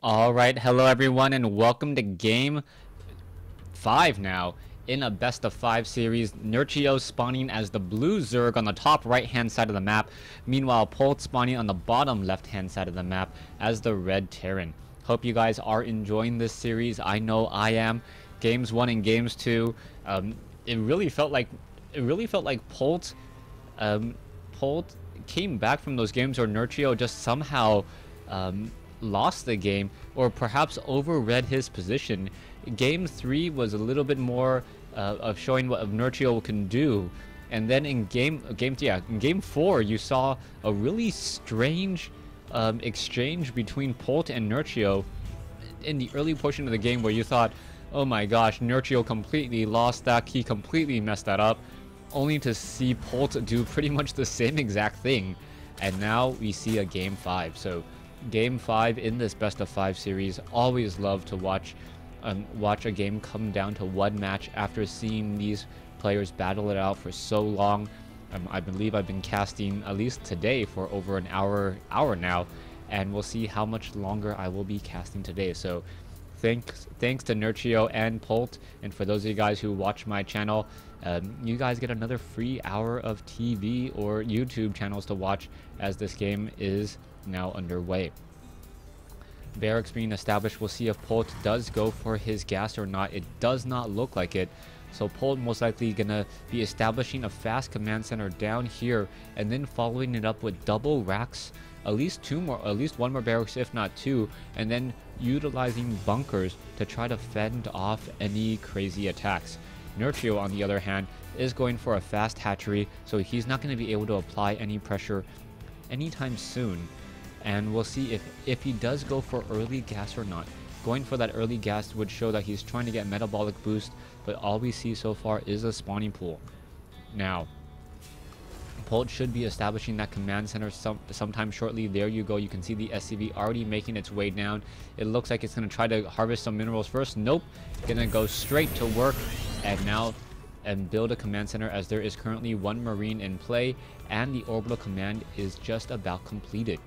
Alright, hello everyone and welcome to game 5 now in a best of 5 series. Nerchio spawning as the blue Zerg on the top right hand side of the map. Meanwhile, Polt spawning on the bottom left hand side of the map as the red Terran. Hope you guys are enjoying this series. I know I am. Games 1 and games 2, it really felt like Polt Polt came back from those games where Nerchio just somehow lost the game, or perhaps overread his position. Game 3 was a little bit more of showing what Nerchio can do, and then in game 4 you saw a really strange exchange between Polt and Nerchio in the early portion of the game, where you thought, oh my gosh, Nerchio completely lost that, he completely messed that up, only to see Polt do pretty much the same exact thing. And now we see a game 5. So game 5 in this best of 5 series. Always love to watch a game come down to one match after seeing these players battle it out for so long. I believe I've been casting at least today for over an hour now, and we'll see how much longer I will be casting today. So thanks to Nerchio and Polt, and for those of you guys who watch my channel, you guys get another free hour of TV or YouTube channels to watch as this game is now underway. Barracks being established. We'll see if Polt does go for his gas or not. It does not look like it. So Polt most likely gonna be establishing a fast command center down here, and then following it up with double racks, at least one more barracks, if not two, and then utilizing bunkers to try to fend off any crazy attacks. Nerchio, on the other hand, is going for a fast hatchery, so he's not going to be able to apply any pressure anytime soon. And we'll see if he does go for early gas or not. Going for that early gas would show that he's trying to get metabolic boost, but all we see so far is a spawning pool. Now, Polt should be establishing that command center sometime shortly. There you go. You can see the SCV already making its way down. It looks like it's going to try to harvest some minerals first. Nope. Going to go straight to work and build a command center, as there is currently one Marine in play, and the orbital command is just about completed.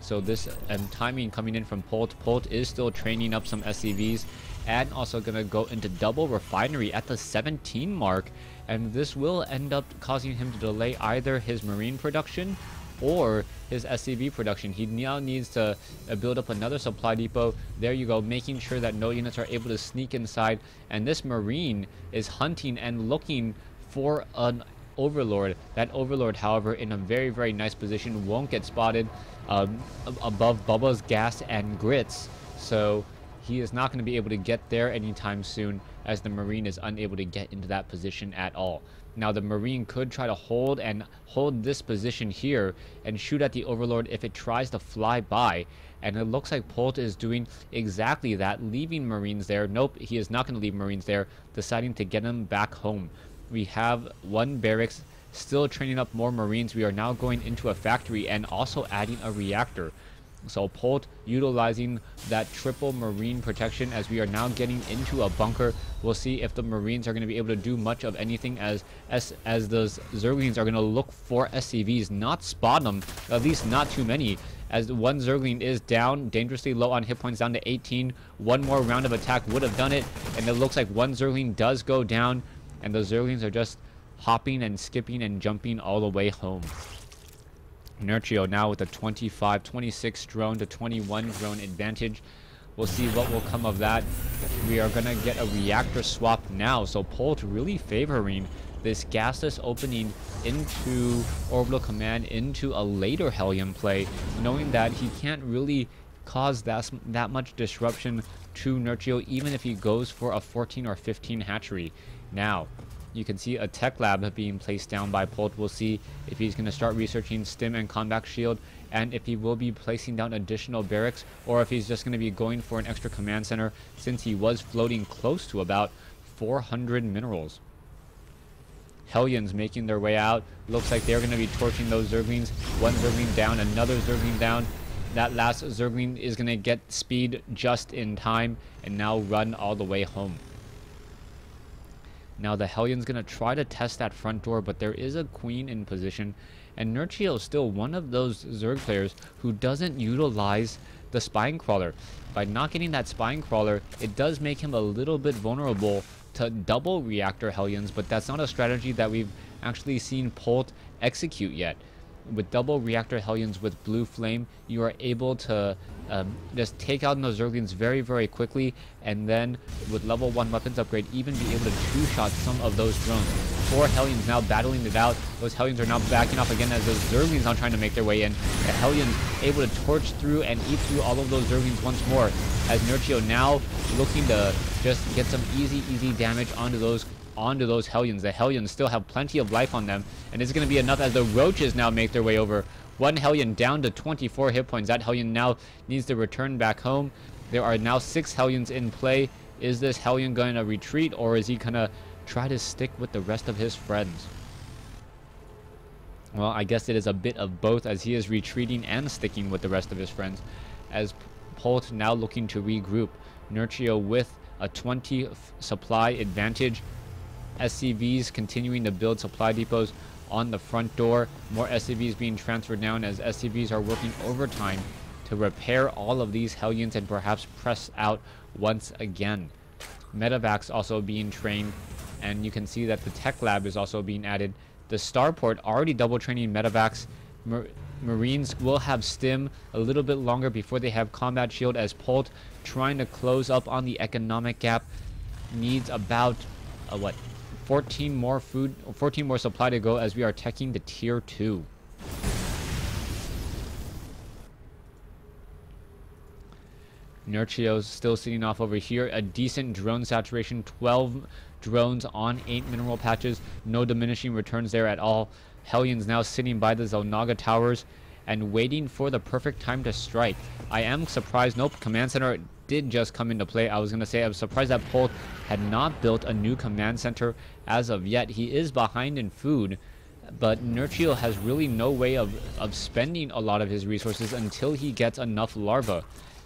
So this timing coming in from Polt. Polt is still training up some SCVs, and also going to go into double refinery at the 17 mark, and this will end up causing him to delay either his Marine production or his SCV production. He now needs to build up another supply depot. There you go, making sure that no units are able to sneak inside, and this Marine is hunting and looking for an Overlord. That Overlord, however, in a very, very nice position, won't get spotted above Bubba's gas and grits, so he is not going to be able to get there anytime soon, as the Marine is unable to get into that position at all. Now the Marine could try to hold this position here and shoot at the Overlord if it tries to fly by, and it looks like Polt is doing exactly that, leaving Marines there. Nope, he is not going to leave Marines there, deciding to get them back home. We have one barracks, still training up more Marines. We are now going into a factory and also adding a reactor. So Polt utilizing that triple Marine protection, as we are now getting into a bunker. We'll see if the Marines are going to be able to do much of anything, as those Zerglings are going to look for SCVs, not spot them, at least not too many, as one Zergling is down, dangerously low on hit points, down to 18. One more round of attack would have done it, and it looks like one Zergling does go down, and the Zerglings are just hopping and skipping and jumping all the way home. Nerchio now with a 26 drone to 21 drone advantage. We'll see what will come of that. We are going to get a reactor swap now, so Polt really favoring this gasless opening into orbital command, into a later Hellion play, knowing that he can't really cause that much disruption to Nerchio, even if he goes for a 14 or 15 hatchery. Now you can see a tech lab being placed down by Polt. We'll see if he's going to start researching stim and combat shield, and if he will be placing down additional barracks, or if he's just going to be going for an extra command center, since he was floating close to about 400 minerals. Hellions making their way out. Looks like they're going to be torching those Zerglings. One Zergling down, another Zergling down. That last Zergling is going to get speed just in time and now run all the way home. Now the Hellion's going to try to test that front door, but there is a queen in position, and Nerchio is still one of those Zerg players who doesn't utilize the Spine Crawler. By not getting that Spine Crawler, it does make him a little bit vulnerable to double Reactor Hellions, but that's not a strategy that we've actually seen Polt execute yet. With double Reactor Hellions with Blue Flame, you are able to just take out those Zerglings very, very quickly, and then with level 1 weapons upgrade, even be able to two-shot some of those drones. 4 Hellions now battling it out. Those Hellions are now backing off again as those Zerglings now trying to make their way in. The Hellions able to torch through and eat through all of those Zerglings once more, as Nerchio now looking to just get some easy damage onto those Hellions. The Hellions still have plenty of life on them, and it's going to be enough as the Roaches now make their way over. One Hellion down to 24 hit points. That Hellion now needs to return back home. There are now 6 Hellions in play. Is this Hellion going to retreat, or is he going to try to stick with the rest of his friends? Well, I guess it is a bit of both, as he is retreating and sticking with the rest of his friends, as Polt now looking to regroup. Nerchio with a 20 supply advantage. SCVs continuing to build supply depots on the front door. More SCVs being transferred down as SCVs are working overtime to repair all of these Hellions and perhaps press out once again. Medevacs also being trained, and you can see that the tech lab is also being added. The starport already double training medevacs. Marines will have stim a little bit longer before they have combat shield, as Polt trying to close up on the economic gap. Needs about 14 more supply to go as we are teching to tier 2. Nerchio's still sitting off over here. A decent drone saturation, 12 drones on 8 mineral patches. No diminishing returns there at all. Hellions now sitting by the Zelnaga towers and waiting for the perfect time to strike. I am surprised. Nope, command center did just come into play. I was going to say I was surprised that Polt had not built a new command center as of yet. He is behind in food, but Nerchio has really no way of spending a lot of his resources until he gets enough larvae.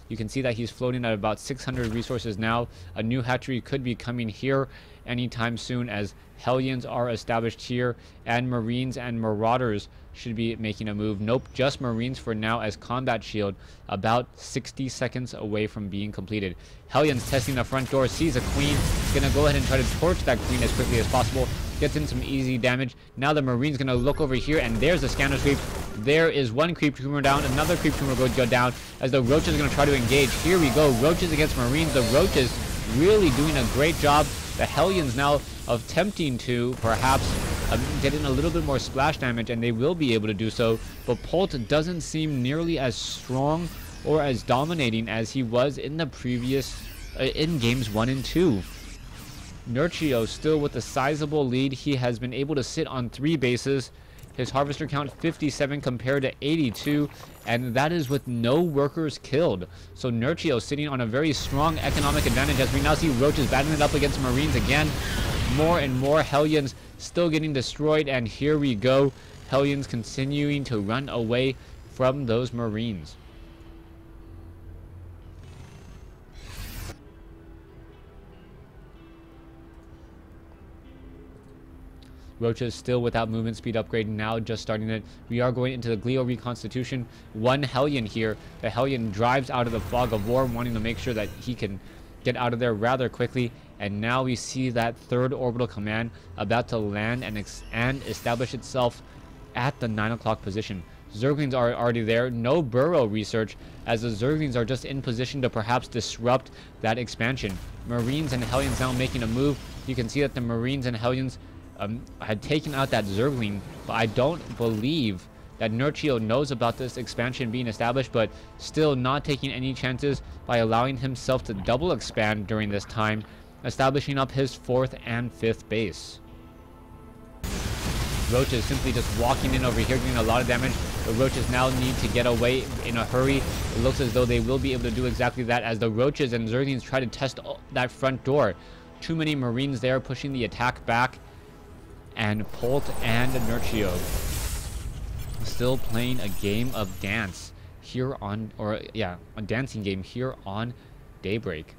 You can see that he's floating at about 600 resources now. A new hatchery could be coming here anytime soon, as Hellions are established here, and Marines and Marauders should be making a move. Nope, just Marines for now, as combat shield about 60 seconds away from being completed. Hellions testing the front door, sees a queen, gonna go ahead and try to torch that queen as quickly as possible. Gets in some easy damage. Now the Marine's gonna look over here, and there's the scanner sweep. There is one creep tumor down, another creep tumor go down, as the Roaches are gonna try to engage. Here we go, Roaches against Marines. The Roaches really doing a great job. The Hellions now attempting to perhaps get in a little bit more splash damage, and they will be able to do so, but Polt doesn't seem nearly as strong or as dominating as he was in the previous in games 1 and 2. Nerchio still with a sizable lead. He has been able to sit on 3 bases. His harvester count 57 compared to 82, and that is with no workers killed. So Nerchio sitting on a very strong economic advantage, as we now see Roaches battling it up against Marines again. More and more Hellions still getting destroyed, and here we go. Hellions continuing to run away from those Marines. Roaches still without movement speed upgrade, now just starting it. We are going into the Glio reconstitution. One Hellion here. The Hellion drives out of the fog of war, wanting to make sure that he can get out of there rather quickly. And now we see that third orbital command about to land and establish itself at the 9 o'clock position. Zerglings are already there. No burrow research, as the Zerglings are just in position to perhaps disrupt that expansion. Marines and Hellions now making a move. You can see that the Marines and Hellions had taken out that Zergling, but I don't believe that Nerchio knows about this expansion being established, but still not taking any chances by allowing himself to double expand during this time, establishing up his 4th and 5th base. Roaches simply just walking in over here, doing a lot of damage. The Roaches now need to get away in a hurry. It looks as though they will be able to do exactly that, as the Roaches and Zerglings try to test that front door. Too many Marines there pushing the attack back. And Polt and Nerchio still playing a game of dance here on, a dancing game here on Daybreak.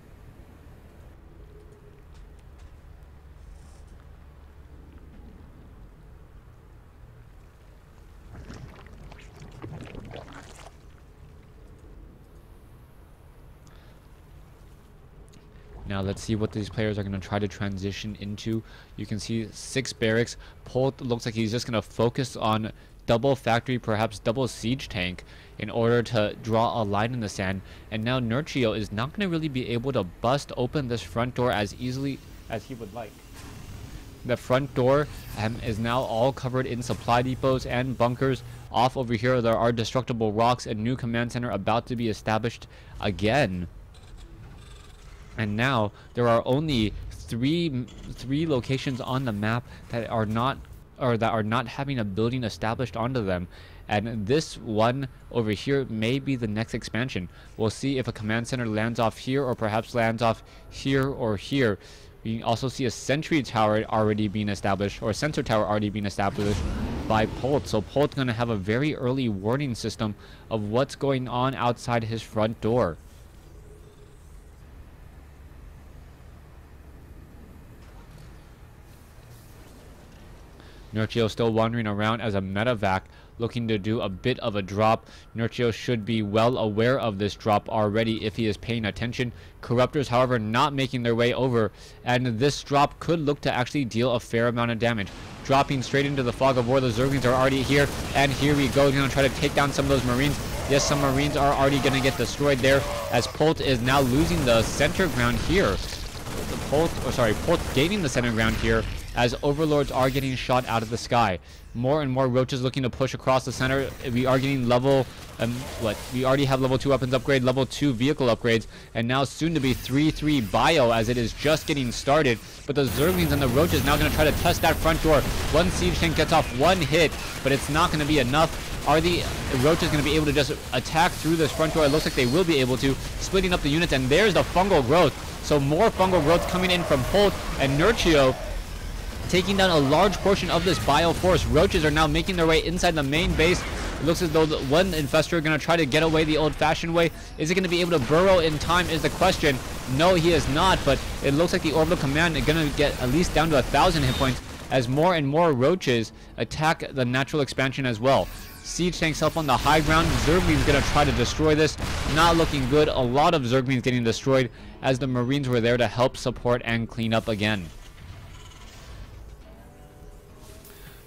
Now let's see what these players are going to try to transition into. You can see 6 barracks. Polt looks like he's just going to focus on double factory, perhaps double siege tank, in order to draw a line in the sand. And now Nerchio is not going to really be able to bust open this front door as easily as he would like. The front door is now all covered in supply depots and bunkers. Off over here there are destructible rocks, and new command center about to be established again. And now there are only three locations on the map that are not having a building established onto them. And this one over here may be the next expansion. We'll see if a command center lands off here, or perhaps lands off here or here. We can also see a sentry tower already being established, or a sensor tower already being established by Polt. So Polt's going to have a very early warning system of what's going on outside his front door. Nerchio still wandering around as a medevac, looking to do a bit of a drop. Nerchio should be well aware of this drop already if he is paying attention. Corruptors, however, not making their way over, and this drop could look to actually deal a fair amount of damage. Dropping straight into the fog of war. The Zerglings are already here, and here we go. Going to try to take down some of those Marines. Yes, some Marines are already going to get destroyed there, as Polt is now losing the center ground here. Polt gaining the center ground here, as overlords are getting shot out of the sky. More and more roaches looking to push across the center. We are getting level, we already have level 2 weapons upgrade, level 2 vehicle upgrades, and now soon to be 3-3 bio, as it is just getting started. But the Zerglings and the roaches now going to try to test that front door. One siege tank gets off one hit, but it's not going to be enough. Are the roaches going to be able to just attack through this front door? It looks like they will be able to, splitting up the units, and there's the fungal growth. So more fungal growth coming in from Polt, and Nerchio taking down a large portion of this bio force. Roaches are now making their way inside the main base. It looks as though the one infestor is going to try to get away the old-fashioned way. Is he going to be able to burrow in time is the question. No, he is not, but it looks like the orbital command is going to get at least down to 1,000 hit points as more and more roaches attack the natural expansion as well. Siege tanks up on the high ground. Zerglings going to try to destroy this. Not looking good. A lot of Zerglings getting destroyed, as the Marines were there to help support and clean up again.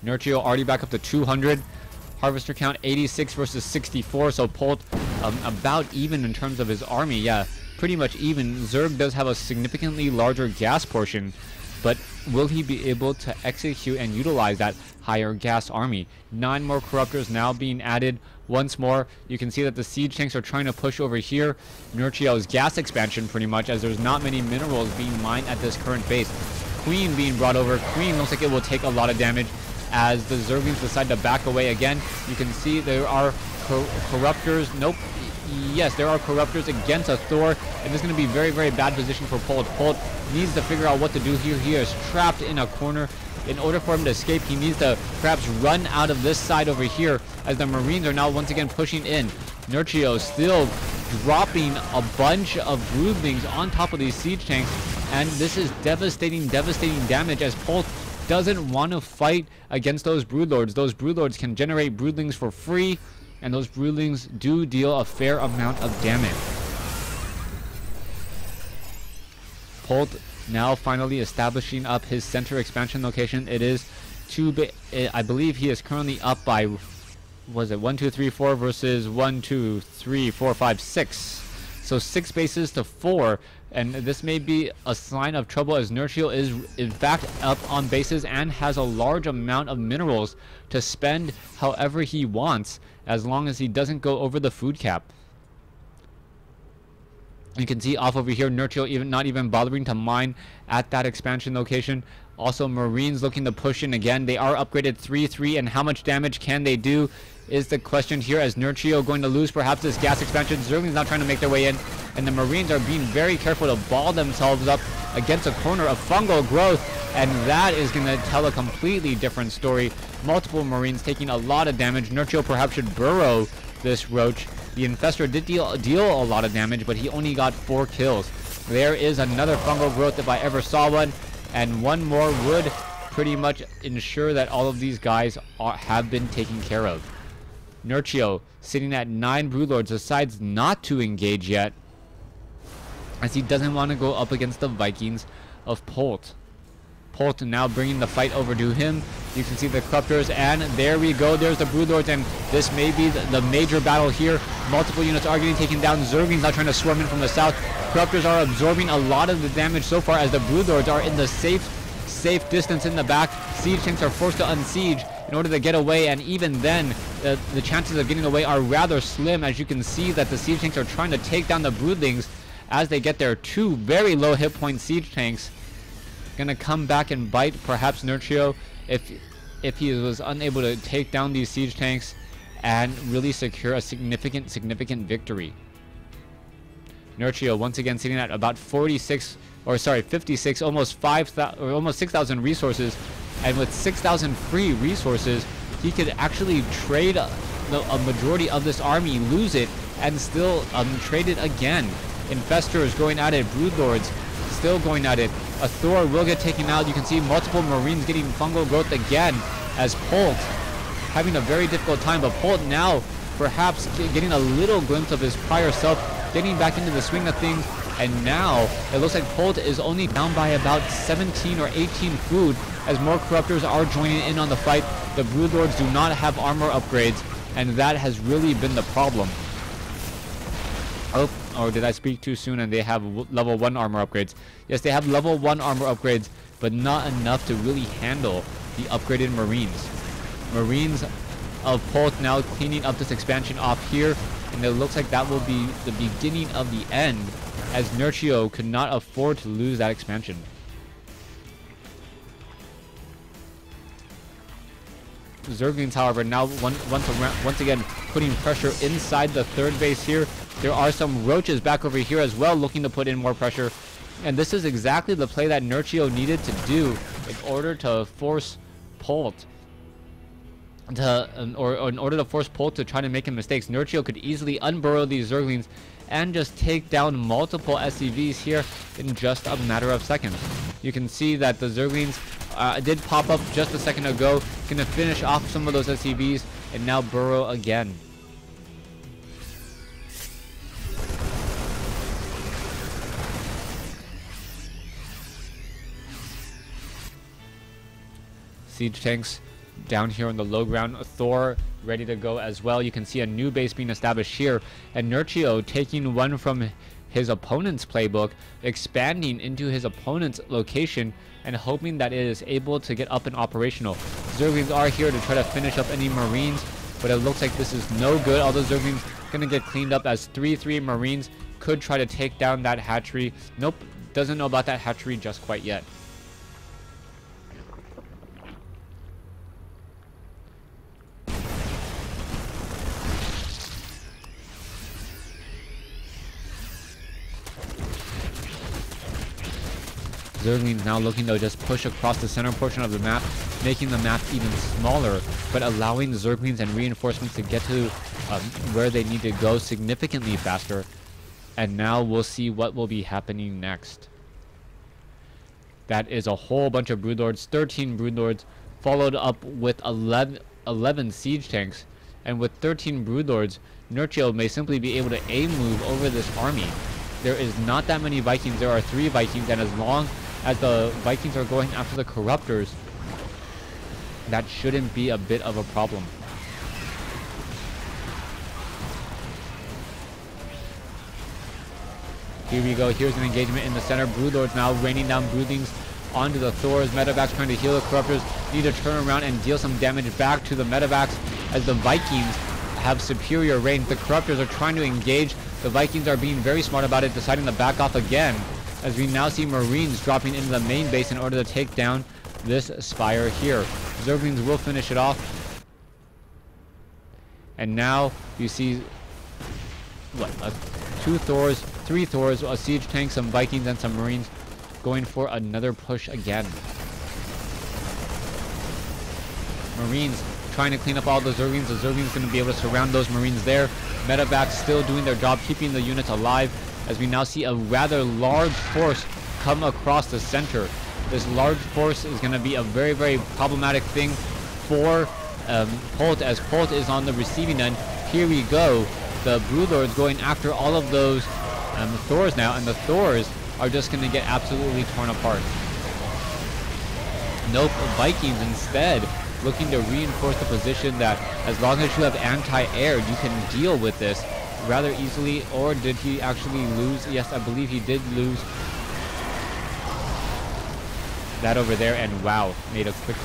Nerchio already back up to 200. Harvester count 86 versus 64. So Polt about even in terms of his army. Yeah, pretty much even. Zerg does have a significantly larger gas portion, but will he be able to execute and utilize that higher gas army? 9 more corruptors now being added. Once more, you can see that the siege tanks are trying to push over here. Nerchio's gas expansion, pretty much, as there's not many minerals being mined at this current base. Queen being brought over. Queen looks like it will take a lot of damage as the Zerglings decide to back away again. You can see there are corruptors. Nope. Yes, there are corruptors against a Thor, and this is going to be very, very bad position for Polt. Polt needs to figure out what to do here. He is trapped in a corner. In order for him to escape, he needs to perhaps run out of this side over here, as the Marines are now once again pushing in. Nerchio still dropping a bunch of broodlings on top of these siege tanks, and this is devastating damage, as Polt doesn't want to fight against those broodlords. Those broodlords can generate broodlings for free, and those broodlings do deal a fair amount of damage. Polt now finally establishing up his center expansion location. It is I believe he is currently up by, was it 1, 2, 3, 4 versus 1, 2, 3, 4, 5, 6. So 6 bases to 4, and this may be a sign of trouble, as Nerchio is in fact up on bases and has a large amount of minerals to spend however he wants, as long as he doesn't go over the food cap. You can see off over here, Nerchio not even bothering to mine at that expansion location. Also, Marines looking to push in again. They are upgraded 3-3, and how much damage can they do is the question here, as Nerchio going to lose perhaps this gas expansion. Zerglings now trying to make their way in, and the Marines are being very careful to ball themselves up against a corner of fungal growth, and that is going to tell a completely different story. Multiple Marines taking a lot of damage. Nerchio perhaps should burrow this roach. The infestor did deal a lot of damage, but he only got 4 kills. There is another fungal growth if I ever saw one, and one more would pretty much ensure that all of these guys have been taken care of. Nerchio sitting at 9 broodlords, decides not to engage yet. as he doesn't want to go up against the Vikings of Polt. Polt now bringing the fight over to him. You can see the Corruptors, and there we go. There's the Broodlords, and this may be the major battle here. Multiple units are getting taken down. Zerglings now trying to swarm in from the south. Corruptors are absorbing a lot of the damage so far, as the Broodlords are in the safe distance in the back. Siege tanks are forced to unsiege in order to get away, and even then, the chances of getting away are rather slim, as you can see that the siege tanks are trying to take down the Broodlings as they get their 2 very low hit point siege tanks. Gonna come back and bite perhaps Nerchio if he was unable to take down these siege tanks and really secure a significant victory. Nerchio once again sitting at about 56, almost 6,000 resources, and with 6,000 free resources, he could actually trade a majority of this army, lose it, and still trade it again. Infestors going at it, Broodlords still going at it. A Thor will get taken out. You can see multiple Marines getting fungal growth again, as Polt having a very difficult time, but Polt now perhaps getting a little glimpse of his prior self, getting back into the swing of things, and now it looks like Polt is only down by about 17 or 18 food, as more Corruptors are joining in on the fight. The Broodlords do not have armor upgrades, and that has really been the problem. Oh, or did I speak too soon and they have level 1 armor upgrades? Yes, they have level 1 armor upgrades, but not enough to really handle the upgraded Marines. Marines of Polt now cleaning up this expansion off here, and it looks like that will be the beginning of the end, as Nerchio could not afford to lose that expansion. Zerglings, however, now once again putting pressure inside the 3rd base here. There are some roaches back over here as well, looking to put in more pressure, and this is exactly the play that Nerchio needed to do in order to force Polt or in order to force Polt to try to make mistakes. Nerchio could easily unburrow these Zerglings and just take down multiple SCVs here in just a matter of seconds. You can see that the Zerglings did pop up just a second ago, gonna finish off some of those SCVs and now burrow again. Siege tanks down here on the low ground. Thor ready to go as well. You can see a new base being established here, and Nerchio taking one from his opponent's playbook, expanding into his opponent's location, and hoping that it is able to get up and operational. Zerglings are here to try to finish up any Marines, but it looks like this is no good. Although Zerglings gonna get cleaned up, as 3 Marines could try to take down that hatchery. Nope, doesn't know about that hatchery just quite yet. Zerglings now looking to just push across the center portion of the map, making the map even smaller, but allowing Zerglings and reinforcements to get to where they need to go significantly faster. And now we'll see what will be happening next. That is a whole bunch of Broodlords, 13 Broodlords, followed up with 11 siege tanks. And with 13 Broodlords, Nerchio may simply be able to aim move over this army. There is not that many Vikings. There are 3 Vikings, and as long as the Vikings are going after the Corruptors, that shouldn't be a bit of a problem. Here we go. Here's an engagement in the center. Broodlords now raining down Broodlings onto the Thors. Medevacs trying to heal the Corruptors. Need to turn around and deal some damage back to the Medevacs, as the Vikings have superior range. The Corruptors are trying to engage. The Vikings are being very smart about it, deciding to back off again, as we now see Marines dropping into the main base in order to take down this spire here. Zerglings will finish it off. And now you see, what, 2 Thors, 3 Thors, a siege tank, some Vikings, and some Marines going for another push again. Marines trying to clean up all the Zerglings. The Zerglings going to be able to surround those Marines there. Medevacs still doing their job, keeping the units alive, as we now see a rather large force come across the center. This large force is going to be a very, very problematic thing for Polt, as Polt is on the receiving end. Here we go. The Broodlords going after all of those Thors now, and the Thors are just going to get absolutely torn apart. Nope, Vikings instead looking to reinforce the position that as long as you have anti-air, you can deal with this rather easily. Or did he actually lose? Yes, I believe he did lose that over there, and wow, made a quick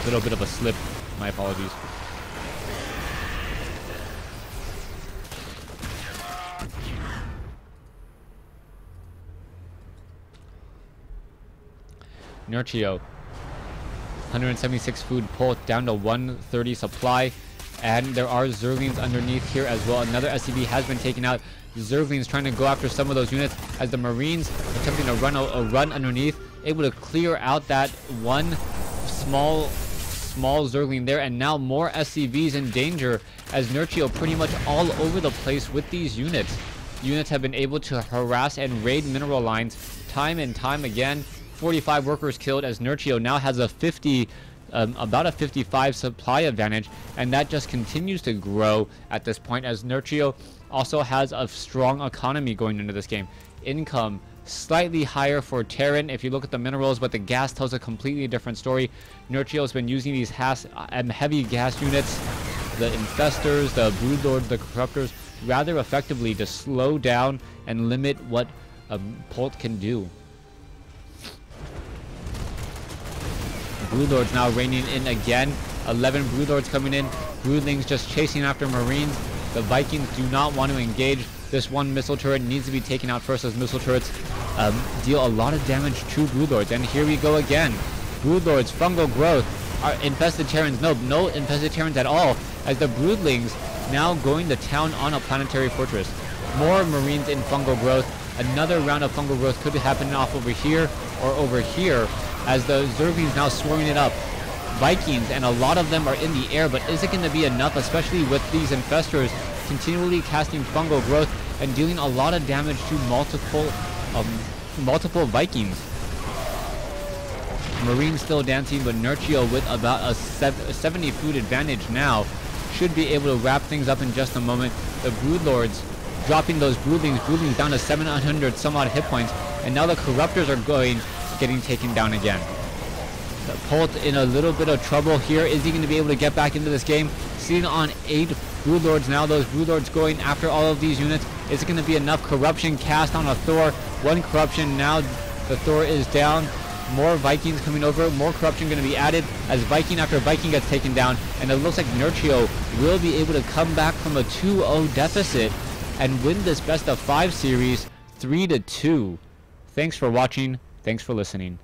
little bit of a slip. My apologies. Nerchio, 176 food, Polt down to 130 supply, and there are Zerglings underneath here as well. Another SCV has been taken out. Zerglings trying to go after some of those units as the Marines attempting to run a run underneath, able to clear out that one small Zergling there, and now more SCVs in danger as Nerchio pretty much all over the place with these units. Units have been able to harass and raid mineral lines time and time again. 45 workers killed as Nerchio now has a about a 55 supply advantage, and that just continues to grow at this point as Nerchio also has a strong economy going into this game. Income slightly higher for Terran if you look at the minerals, but the gas tells a completely different story. Nerchio's been using these heavy gas units, the infestors, the broodlords, the corruptors, rather effectively to slow down and limit what Polt can do. Broodlords now raining in again. 11 Broodlords coming in. Broodlings just chasing after Marines. The Vikings do not want to engage. This one missile turret needs to be taken out first, as missile turrets deal a lot of damage to Broodlords. And here we go again. Broodlords, fungal growth, are infested Terrans. No infested Terrans at all, as the Broodlings now going to town on a planetary fortress. More Marines in fungal growth. Another round of fungal growth could be happening off over here or over here, as the Zerglings now swarming it up. Vikings, and a lot of them are in the air, but is it going to be enough, especially with these infestors continually casting fungal growth and dealing a lot of damage to multiple Vikings? Marines still dancing, but Nerchio with about a 70 food advantage now should be able to wrap things up in just a moment. The Broodlords dropping those Broodlings down to 700 some odd hit points, and now the Corruptors are getting taken down again. The Polt in a little bit of trouble here. Is he going to be able to get back into this game? Sitting on 8 Broodlords now. Those Broodlords going after all of these units. Is it going to be enough? Corruption cast on a Thor. One corruption now. The Thor is down. More Vikings coming over. More corruption going to be added as Viking after Viking gets taken down. And it looks like Nerchio will be able to come back from a 2-0 deficit and win this best of 5 series 3-2. Thanks for watching. Thanks for listening.